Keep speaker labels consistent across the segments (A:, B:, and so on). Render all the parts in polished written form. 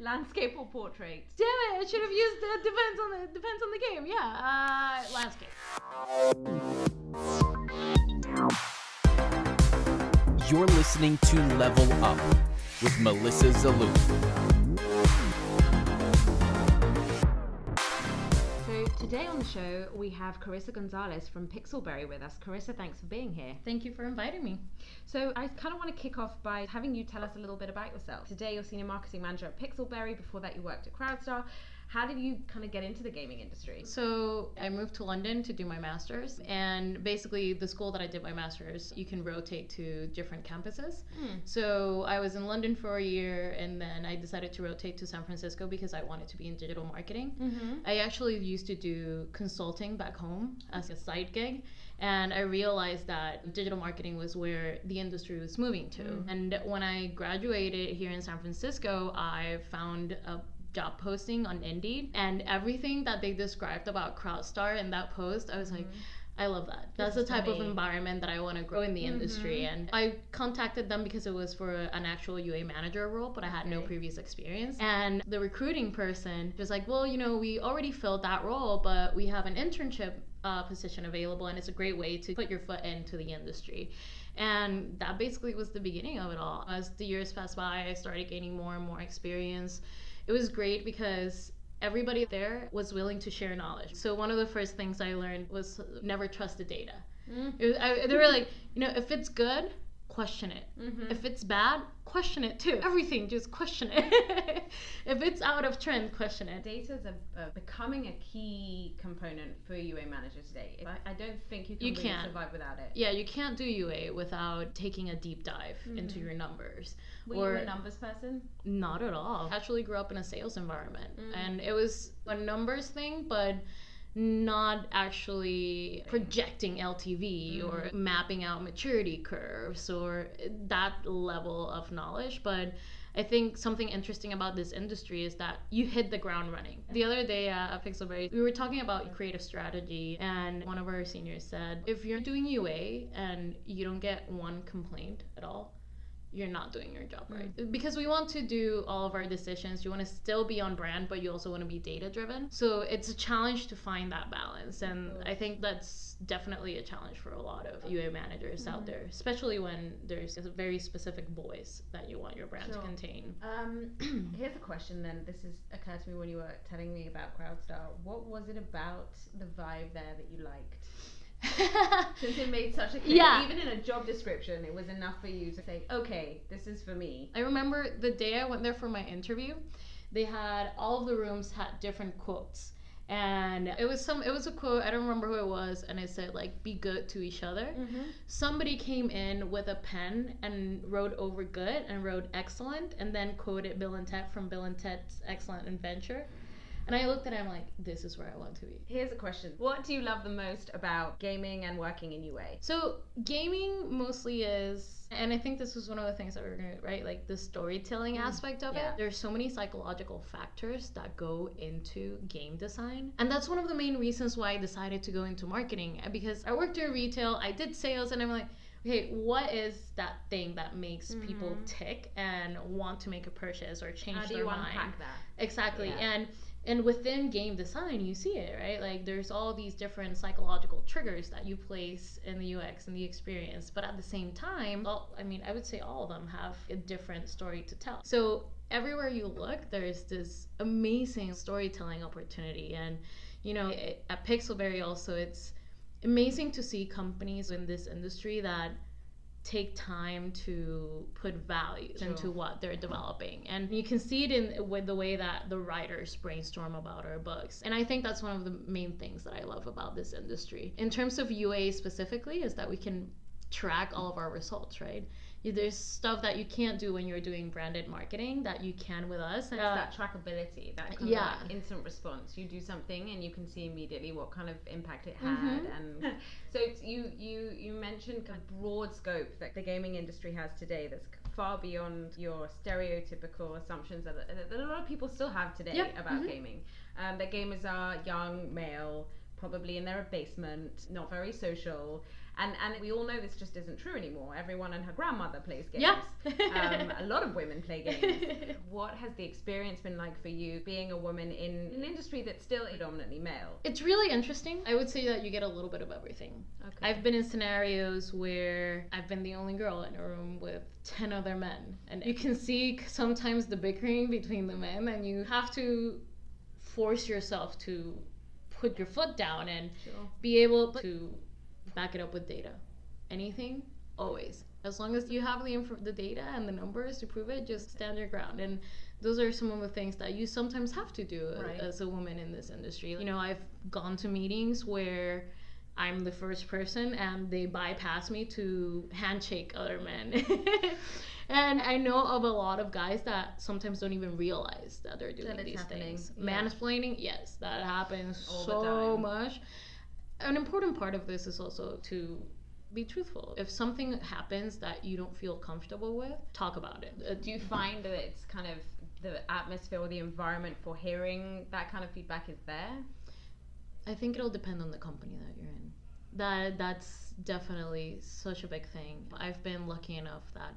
A: Landscape or portrait?
B: Damn it! I should have used depends on the game. Yeah, landscape.
C: You're listening to Level Up with Melissa Zalou.
A: So today on the show we have Carissa Gonzalez from Pixelberry with us. Carissa, thanks for being here.
B: Thank you for inviting me.
A: So I kind of want to kick off by having you tell us a little bit about yourself. Today you're Senior Marketing Manager at Pixelberry. Before that you worked at CrowdStar. How did you kind of get into the gaming industry?
B: So I moved to London to do my master's, and basically the school that I did my master's, you can rotate to different campuses. So I was in London for a year, and then I decided to rotate to San Francisco because I wanted to be in digital marketing. I actually used to do consulting back home as a side gig, and I realized that digital marketing was where the industry was moving to. And when I graduated here in San Francisco, I found a job posting on Indeed, and everything that they described about CrowdStar in that post, I was like, I love that. That's the type of environment that I want to grow in the industry. And I contacted them because it was for an actual UA manager role, but I had no previous experience. And the recruiting person was like, well, you know, we already filled that role, but we have an internship position available, and it's a great way to put your foot into the industry. And that basically was the beginning of it all. As the years passed by, I started gaining more and more experience. It was great because everybody there was willing to share knowledge. So one of the first things I learned was never trust the data. They were like, you know, if it's good, question it. If it's bad, question it too. Everything, just question it. If it's out of trend, question it.
A: Data's becoming a key component for UA managers today. I don't think you can really survive without it.
B: Yeah, you can't do UA without taking a deep dive into your numbers.
A: Were you a numbers person?
B: Not at all. I actually grew up in a sales environment, and it was a numbers thing, but not actually projecting LTV or mapping out maturity curves or that level of knowledge. But I think something interesting about this industry is that you hit the ground running. The other day at Pixelberry, we were talking about creative strategy, and one of our seniors said, if you're doing UA and you don't get one complaint at all, you're not doing your job right. Because we want to do all of our decisions. You want to still be on brand, but you also want to be data driven. So it's a challenge to find that balance. And I think that's definitely a challenge for a lot of UA managers out there, especially when there's a very specific voice that you want your brand to contain.
A: Here's a question then. This has occurred to me when you were telling me about CrowdStar. What was it about the vibe there that you liked? Since it made such a clear, even in a job description, it was enough for you to say, okay, this is for me.
B: I remember the day I went there for my interview, they had, all of the rooms had different quotes. And it was a quote, I don't remember who it was, and it said like, be good to each other. Somebody came in with a pen and wrote over good and wrote excellent, and then quoted Bill and Ted from Bill and Ted's Excellent Adventure. And I looked at it, I'm like, this is where I want to be.
A: Here's a question. What do you love the most about gaming and working in UA?
B: So gaming mostly is, and I think this was one of the things that we were going to, right? Like the storytelling aspect of it. There's so many psychological factors that go into game design. And that's one of the main reasons why I decided to go into marketing. Because I worked in retail, I did sales, and I'm like, okay, what is that thing that makes people tick and want to make a purchase or change their mind? How do you
A: unpack that?
B: Exactly. Yeah. And within game design, you see it, right? Like there's all these different psychological triggers that you place in the UX and the experience. But at the same time, I would say all of them have a different story to tell. So everywhere you look, there's this amazing storytelling opportunity. And, you know, at Pixelberry also, it's amazing to see companies in this industry that take time to put values into what they're developing. And you can see it with the way that the writers brainstorm about our books. And I think that's one of the main things that I love about this industry. In terms of UA specifically, is that we can track all of our results, right? There's stuff that you can't do when you're doing branded marketing that you can with us.
A: It's that trackability, that kind of like instant response. You do something and you can see immediately what kind of impact it had. And so you mentioned kind of broad scope that the gaming industry has today that's far beyond your stereotypical assumptions that a lot of people still have today about gaming. That gamers are young, male, probably in their basement, not very social, And we all know this just isn't true anymore. Everyone and her grandmother plays games.
B: Yeah.
A: A lot of women play games. What has the experience been like for you being a woman in an industry that's still predominantly male?
B: It's really interesting. I would say that you get a little bit of everything. Okay. I've been in scenarios where I've been the only girl in a room with 10 other men. And you can see sometimes the bickering between the men, and you have to force yourself to put your foot down and be able to back it up with data. Anything, always. As long as you have the data and the numbers to prove it, just stand your ground. And those are some of the things that you sometimes have to do as a woman in this industry. You know, I've gone to meetings where I'm the first person and they bypass me to handshake other men. And I know of a lot of guys that sometimes don't even realize that they're doing these things. Yeah. Mansplaining, yes, that happens all so much. An important part of this is also to be truthful. If something happens that you don't feel comfortable with, talk about it.
A: Do you find that it's kind of the atmosphere or the environment for hearing that kind of feedback is there?
B: I think it'll depend on the company that you're in. That's definitely such a big thing. I've been lucky enough that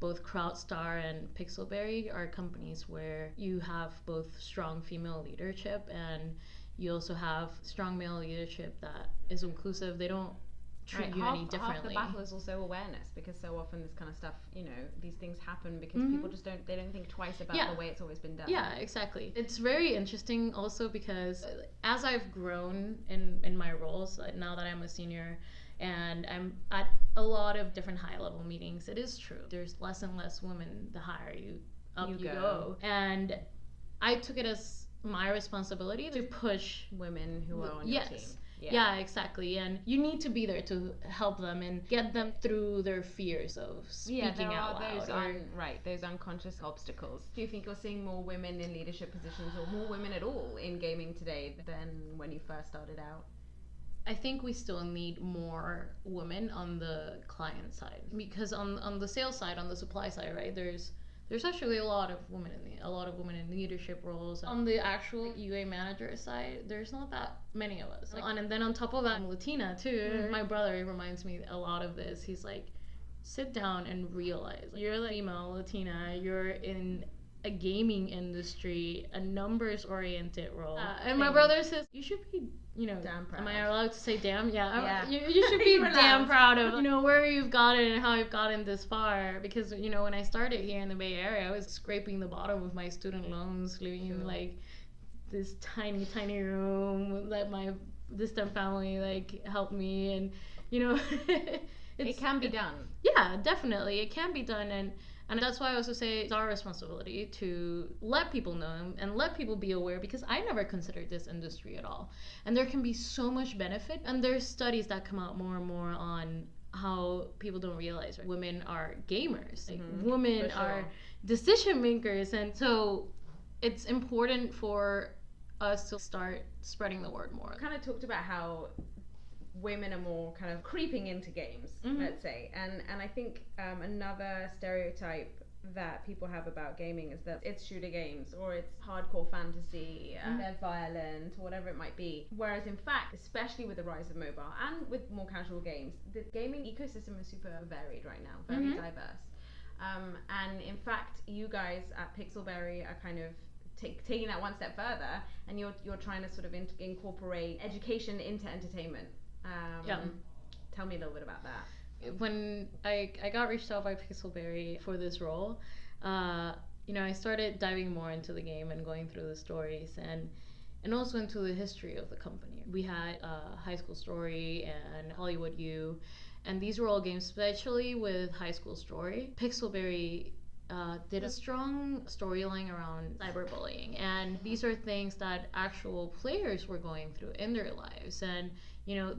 B: both CrowdStar and Pixelberry are companies where you have both strong female leadership and you also have strong male leadership that is inclusive. They don't treat you any differently.
A: Half the battle is also awareness, because so often this kind of stuff, you know, these things happen because people just don't think twice about the way it's always been done.
B: Yeah, exactly. It's very interesting also because as I've grown in my roles, now that I'm a senior and I'm at a lot of different high-level meetings, it is true. There's less and less women the higher you go. And I took it as my responsibility to push
A: women who are on your team.
B: Yeah, exactly. And you need to be there to help them and get them through their fears of speaking out loud.
A: Those unconscious obstacles. Do you think you're seeing more women in leadership positions or more women at all in gaming today than when you first started out?
B: I think we still need more women on the client side, because on the sales side, on the supply side, right, there's actually a lot of women in leadership roles. On the actual UA manager side, there's not that many of us. And then on top of that, I'm Latina too. Mm-hmm. My brother reminds me a lot of this. He's like, sit down and realize you're like female, Latina, you're in a gaming industry, a numbers-oriented role. And my brother says, you should be,
A: damn proud.
B: Am I allowed to say damn? Yeah. You should be damn proud of, where you've gotten and how you've gotten this far. Because, when I started here in the Bay Area, I was scraping the bottom of my student loans, living in, like, this tiny, tiny room. Let my distant family, like, help me. And,
A: it can be done.
B: Yeah, definitely. It can be done. And that's why I also say it's our responsibility to let people know and let people be aware, because I never considered this industry at all. And there can be so much benefit. And there's studies that come out more and more on how people don't realize, right? Women are gamers. Like, women are decision makers. And so it's important for us to start spreading the word more.
A: We kind of talked about how women are more kind of creeping into games, let's say, and I think another stereotype that people have about gaming is that it's shooter games or it's hardcore fantasy, they're violent or whatever it might be, whereas in fact, especially with the rise of mobile and with more casual games, the gaming ecosystem is super varied right now, very diverse, and in fact you guys at Pixelberry are kind of taking that one step further, and you're trying to sort of incorporate education into entertainment. Tell me a little bit about that.
B: When I got reached out by Pixelberry for this role, I started diving more into the game and going through the stories and also into the history of the company. We had High School Story and Hollywood U, and these were all games, especially with High School Story. Pixelberry did a strong storyline around cyberbullying, and these are things that actual players were going through in their lives, and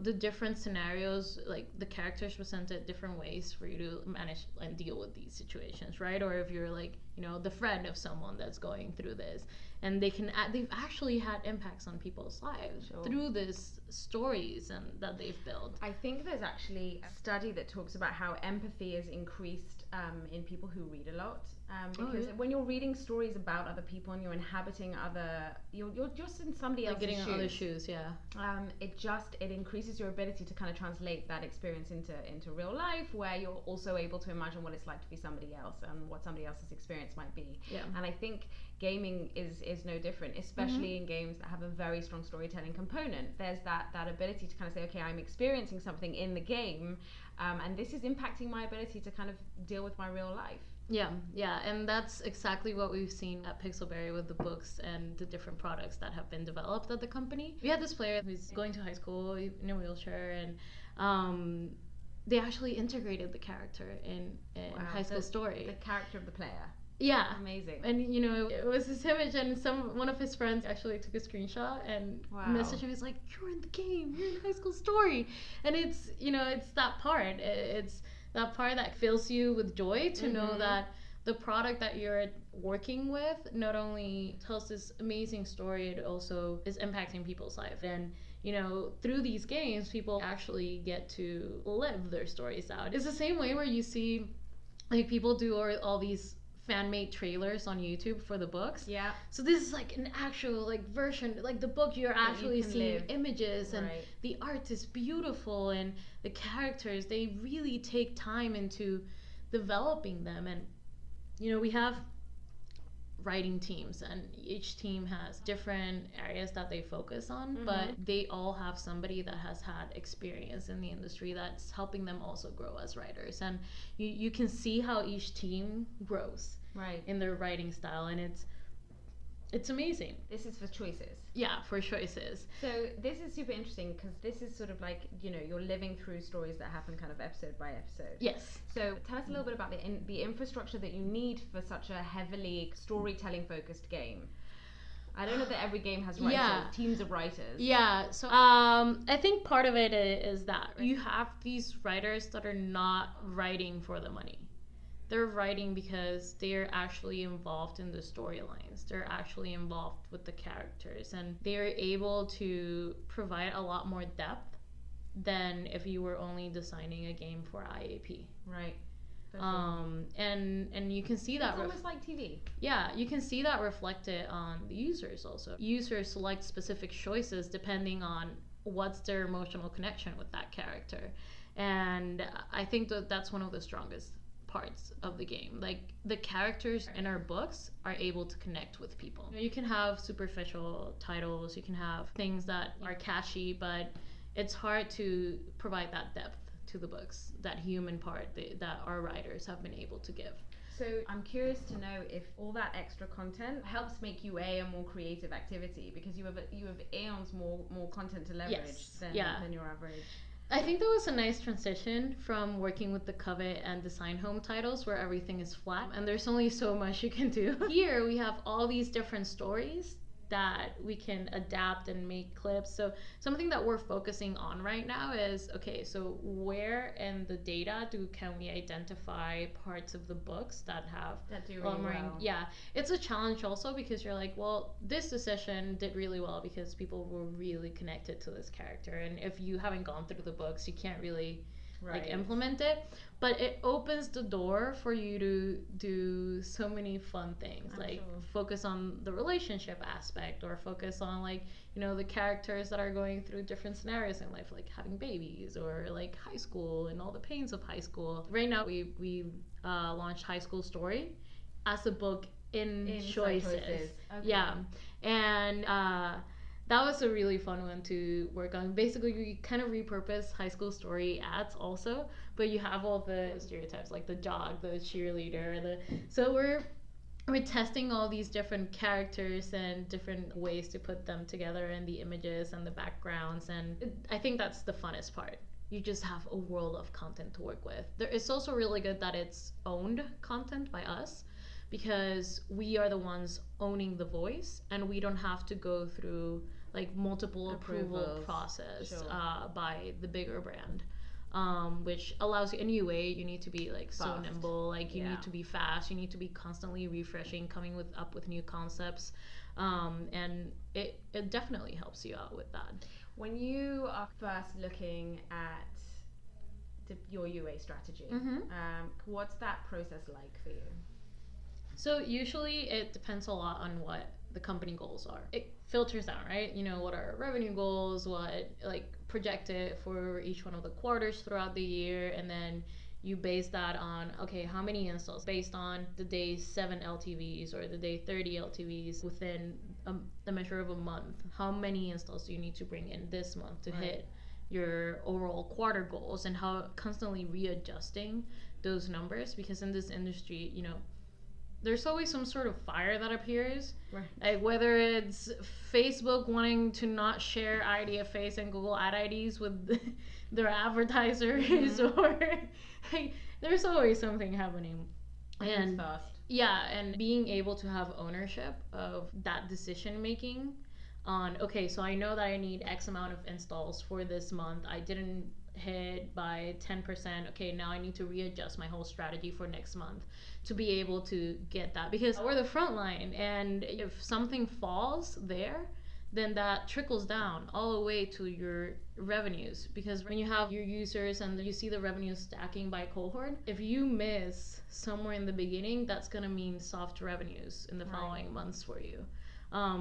B: the different scenarios, like the characters presented different ways for you to manage and deal with these situations, right? Or if you're like, the friend of someone that's going through this, and they've actually had impacts on people's lives through these stories and that they've built.
A: I think there's actually a study that talks about how empathy is increased in people who read a lot. Because when you're reading stories about other people and you're inhabiting you're just in somebody else's
B: getting
A: shoes.
B: in other shoes,
A: It increases your ability to kind of translate that experience into real life, where you're also able to imagine what it's like to be somebody else and what somebody else's experience might be. And I think gaming is no different, especially in games that have a very strong storytelling component. There's that ability to kind of say, okay, I'm experiencing something in the game, and this is impacting my ability to kind of deal with my real life.
B: Yeah, and that's exactly what we've seen at Pixelberry with the books and the different products that have been developed at the company. We had this player who's going to high school in a wheelchair, and they actually integrated the character in High School Story.
A: The character of the player.
B: Yeah.
A: Amazing.
B: And it was this image, and one of his friends actually took a screenshot and messaged him. He's like, "You're in the game. You're in High School Story." And it's that part. It's that part that fills you with joy to know that the product that you're working with not only tells this amazing story, it also is impacting people's life. And through these games, people actually get to live their stories out. It's the same way where you see like people do all these fan-made trailers on YouTube for the books.
A: Yeah.
B: So this is like an actual version, like the book you're actually seeing images, and the art is beautiful, and the characters, they really take time into developing them. And we have writing teams, and each team has different areas that they focus on, but they all have somebody that has had experience in the industry that's helping them also grow as writers. And you can see how each team grows in their writing style, and it's amazing.
A: This is for choices.
B: Yeah, for choices.
A: So this is super interesting because this is sort of like, you're living through stories that happen kind of episode by episode.
B: Yes.
A: So tell us a little bit about the infrastructure that you need for such a heavily storytelling focused game. I don't know that every game has writers, teams of writers.
B: Yeah, so I think part of it is that you have these writers that are not writing for the money. They're writing because they're actually involved in the storylines. They're actually involved with the characters, and they're able to provide a lot more depth than if you were only designing a game for IAP.
A: Right.
B: And you can see that.
A: It's almost like TV.
B: Yeah, you can see that reflected on the users also. Users select specific choices depending on what's their emotional connection with that character, and I think that's one of the strongest parts of the game. Like, the characters in our books are able to connect with people. You can have superficial titles, you can have things that are catchy, but it's hard to provide that depth to the books, that human part that our writers have been able to give.
A: So I'm curious to know if all that extra content helps make UA a more creative activity, because you have eons more content to leverage than your average.
B: I think that was a nice transition from working with the Covet and Design Home titles where everything is flat and there's only so much you can do. Here we have all these different stories that we can adapt and make clips. So something that we're focusing on right now is, okay, so where in the data can we identify parts of the books that
A: do really well?
B: Yeah, it's a challenge also, because you're like, well, this decision did really well because people were really connected to this character, and if you haven't gone through the books, you can't really implement it. But it opens the door for you to do so many fun things, focus on the relationship aspect, or focus on the characters that are going through different scenarios in life, like having babies, or like high school and all the pains of high school. Right now we launched High School Story as a book in choices. Okay. Yeah, and that was a really fun one to work on. Basically, we kind of repurpose High School Story ads also, but you have all the stereotypes, like the jock, the cheerleader, so we're testing all these different characters and different ways to put them together, and the images and the backgrounds, and I think that's the funnest part. You just have a world of content to work with. It's also really good that it's owned content by us, because we are the ones owning the voice, and we don't have to go through multiple approval process by the bigger brand, which allows you, in UA you need to be so nimble, you need to be fast, you need to be constantly refreshing, coming up with new concepts, and it definitely helps you out with that.
A: When you are first looking at your UA strategy, what's that process like for you?
B: So usually it depends a lot on what the company goals are. It filters down, right? You know, what are revenue goals, what like projected for each one of the quarters throughout the year, and then you base that on, okay, how many installs based on the day 7 LTVs or the day 30 LTVs within the measure of a month. How many installs do you need to bring in this month to hit your overall quarter goals, and how constantly readjusting those numbers, because in this industry, you know, there's always some sort of fire that appears. Right. Like whether it's Facebook wanting to not share IDFAs and Google Ad IDs with their advertisers, or like, there's always something happening. And fast. Yeah, and being able to have ownership of that decision making on, okay, so I know that I need X amount of installs for this month. I didn't hit by 10%. Okay, now I need to readjust my whole strategy for next month to be able to get that, because we're the front line, and if something falls there, then that trickles down all the way to your revenues, because when you have your users and you see the revenues stacking by cohort, if you miss somewhere in the beginning, that's going to mean soft revenues in the following months for you.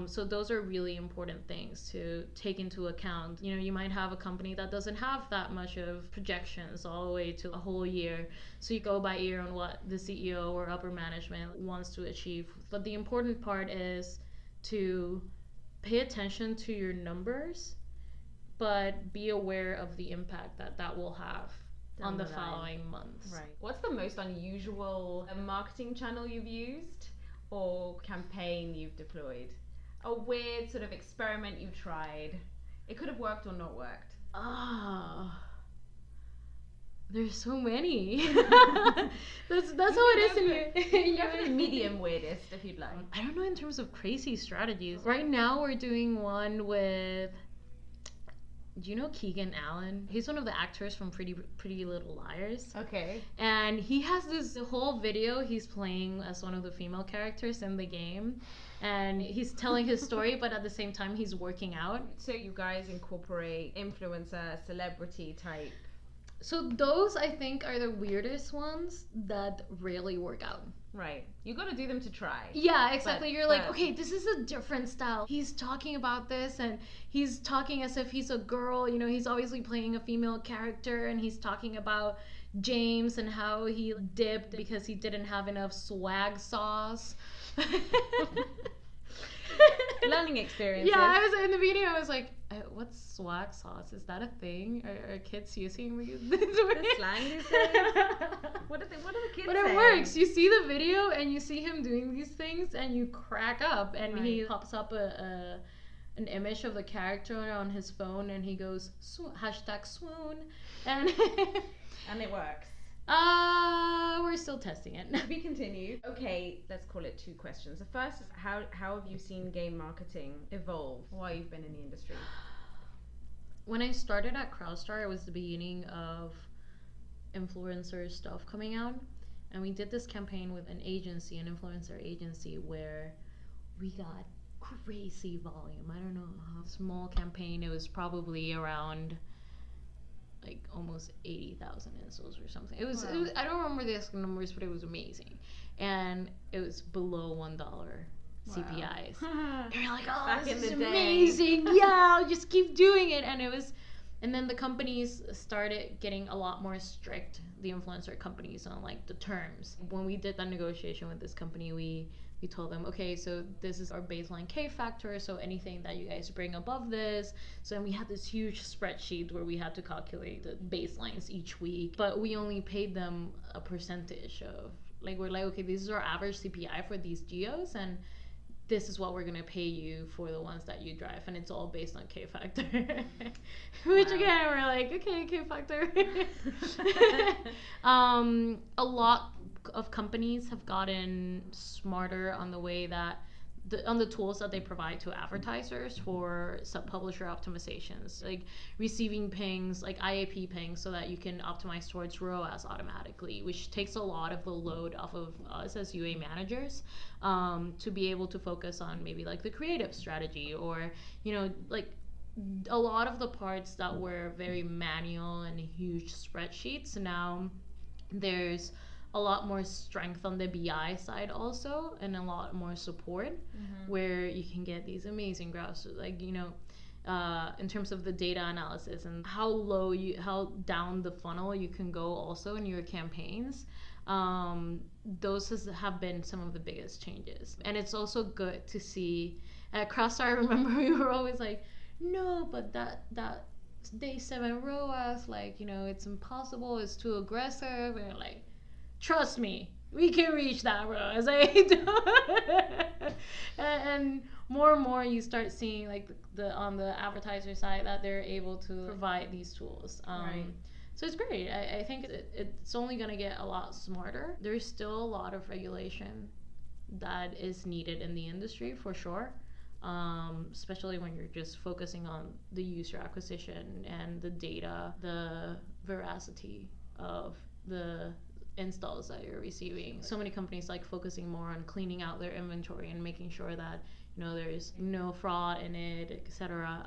B: So those are really important things to take into account. You know, you might have a company that doesn't have that much of projections all the way to a whole year. So you go by ear on what the CEO or upper management wants to achieve. But the important part is to pay attention to your numbers, but be aware of the impact that that will have on the following months.
A: Right. What's the most unusual marketing channel you've used or campaign you've deployed? A weird sort of experiment you tried. It could have worked or not worked.
B: There's so many. that's how it is in here.
A: You have the medium weirdest, if you'd like.
B: I don't know in terms of crazy strategies. Right now we're doing one with, do you know Keegan Allen? He's one of the actors from Pretty Little Liars.
A: Okay.
B: And he has this whole video he's playing as one of the female characters in the game. And he's telling his story, but at the same time he's working out.
A: So you guys incorporate influencer, celebrity type.
B: So those, I think, are the weirdest ones that rarely work out.
A: Right. You got to do them to try.
B: Yeah, exactly. You're like, okay, this is a different style. He's talking about this, and he's talking as if he's a girl. You know, he's obviously playing a female character, and he's talking about James and how he dipped because he didn't have enough swag sauce.
A: Learning experiences.
B: Yeah, I was in the video. I was like, "What's swag sauce? Is that a thing? Are kids using
A: the slang these days? What are the kids
B: But
A: saying?
B: It works. You see the video and you see him doing these things, and you crack up. And he pops up an image of the character on his phone, and he goes #swoon, and
A: and it works.
B: We're still testing it.
A: To be continued. Okay, let's call it 2 questions. The first is how have you seen game marketing evolve while you've been in the industry?
B: When I started at CrowdStar, it was the beginning of influencer stuff coming out, and we did this campaign with an influencer agency, where we got crazy volume. I don't know how small campaign. It was probably around like almost 80,000 installs or something. It was I don't remember the exact numbers, but it was amazing, and it was below $1 CPIs. They're like, oh, back this is amazing. Yeah, I'll just keep doing it. And then the companies started getting a lot more strict, the influencer companies, on like the terms. When we did that negotiation with this company, we told them, okay, so this is our baseline K factor, so anything that you guys bring above this. So then we had this huge spreadsheet where we had to calculate the baselines each week, but we only paid them a percentage of, like, we're like, okay, this is our average CPI for these geos, and this is what we're gonna pay you for the ones that you drive, and it's all based on K factor. Which again, we're like, okay, K factor. A lot of companies have gotten smarter on the way that on the tools that they provide to advertisers for sub-publisher optimizations, like receiving pings, like IAP pings, so that you can optimize towards ROAS automatically, which takes a lot of the load off of us as UA managers, to be able to focus on maybe like the creative strategy, or, you know, like a lot of the parts that were very manual and huge spreadsheets. Now there's a lot more strength on the BI side also, and a lot more support, where you can get these amazing graphs, like, you know, in terms of the data analysis and how down the funnel you can go also in your campaigns. Those have been some of the biggest changes. And it's also good to see at Crosstar. I remember we were always like, no, but that day 7 ROAS, like, you know, it's impossible, it's too aggressive. And like, trust me, we can reach that ROAS. And more you start seeing, like, on the advertiser side, that they're able to provide these tools. Right. So it's great. I think it's only going to get a lot smarter. There's still a lot of regulation that is needed in the industry, for sure. Especially when you're just focusing on the user acquisition and the data, the veracity of the installs that you're receiving. So many companies like focusing more on cleaning out their inventory and making sure that, you know, there's no fraud in it, etc.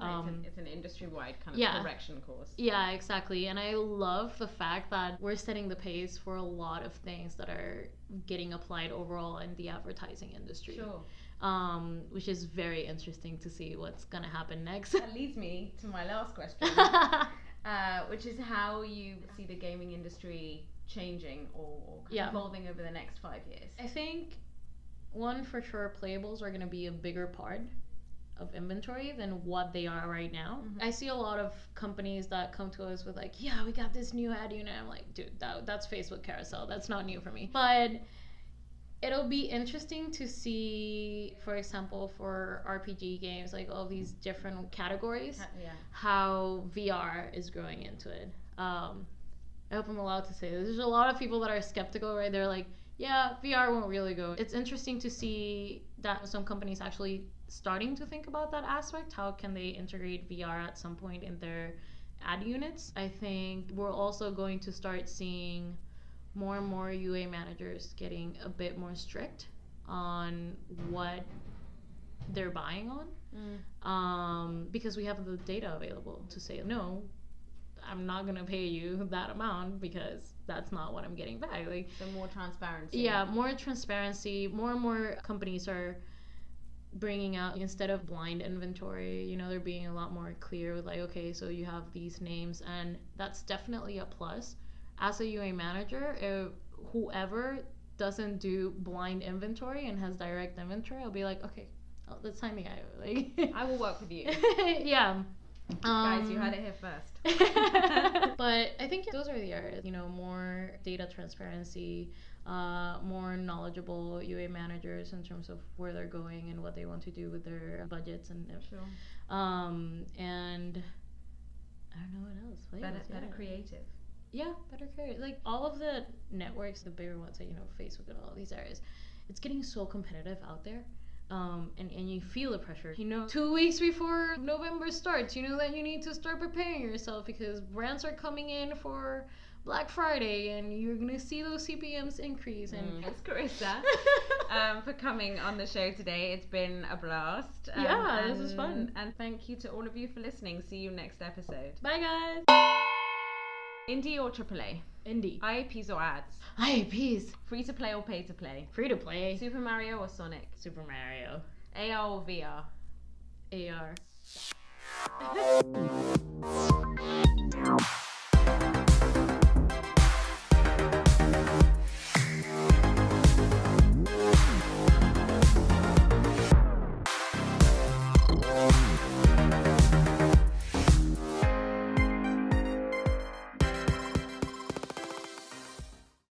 A: It's an industry-wide kind of correction course. Yeah,
B: exactly. And I love the fact that we're setting the pace for a lot of things that are getting applied overall in the advertising industry.
A: Sure.
B: Which is very interesting to see what's going to happen next.
A: That leads me to my last question, which is how you see the gaming industry changing or evolving over the next 5 years.
B: I think, one, for sure, playables are going to be a bigger part of inventory than what they are right now. I see a lot of companies that come to us with like, yeah, we got this new ad unit. I'm like, dude, that's Facebook carousel. That's not new for me. But it'll be interesting to see, for example, for RPG games, like all these different categories, how VR is growing into it. I hope I'm allowed to say this. There's a lot of people that are skeptical, right? They're like, yeah, VR won't really go. It's interesting to see that some companies actually starting to think about that aspect. How can they integrate VR at some point in their ad units? I think we're also going to start seeing more and more UA managers getting a bit more strict on what they're buying on, because we have the data available to say, no, I'm not going to pay you that amount because that's not what I'm getting back. Like,
A: so more transparency.
B: Yeah, more transparency. More and more companies are bringing out, instead of blind inventory, you know, they're being a lot more clear with like, okay, so you have these names, and that's definitely a plus. As a UA manager, whoever doesn't do blind inventory and has direct inventory, I'll be like, okay, let's sign the guy. Like,
A: I will work with you.
B: Yeah.
A: Guys, you heard it here first.
B: But I think those are the areas, you know, more data transparency, more knowledgeable UA managers in terms of where they're going and what they want to do with their budgets and and I don't know what else.
A: Better creative.
B: Yeah, better creative. Like all of the networks, the bigger ones, like, you know, Facebook and all these areas, it's getting so competitive out there. And you feel the pressure, you know, 2 weeks before November starts, you know that you need to start preparing yourself because brands are coming in for Black Friday and you're gonna see those CPMs increase. And
A: thanks, Carissa, for coming on the show today. It's been a blast.
B: This was fun.
A: And thank you to all of you for listening. See you next episode.
B: Bye, guys.
A: Indie or AAA?
B: Indie.
A: IAPs or ads?
B: IAPs.
A: Free to play or pay to play?
B: Free to play.
A: Super Mario or Sonic?
B: Super Mario.
A: AR or VR?
B: AR.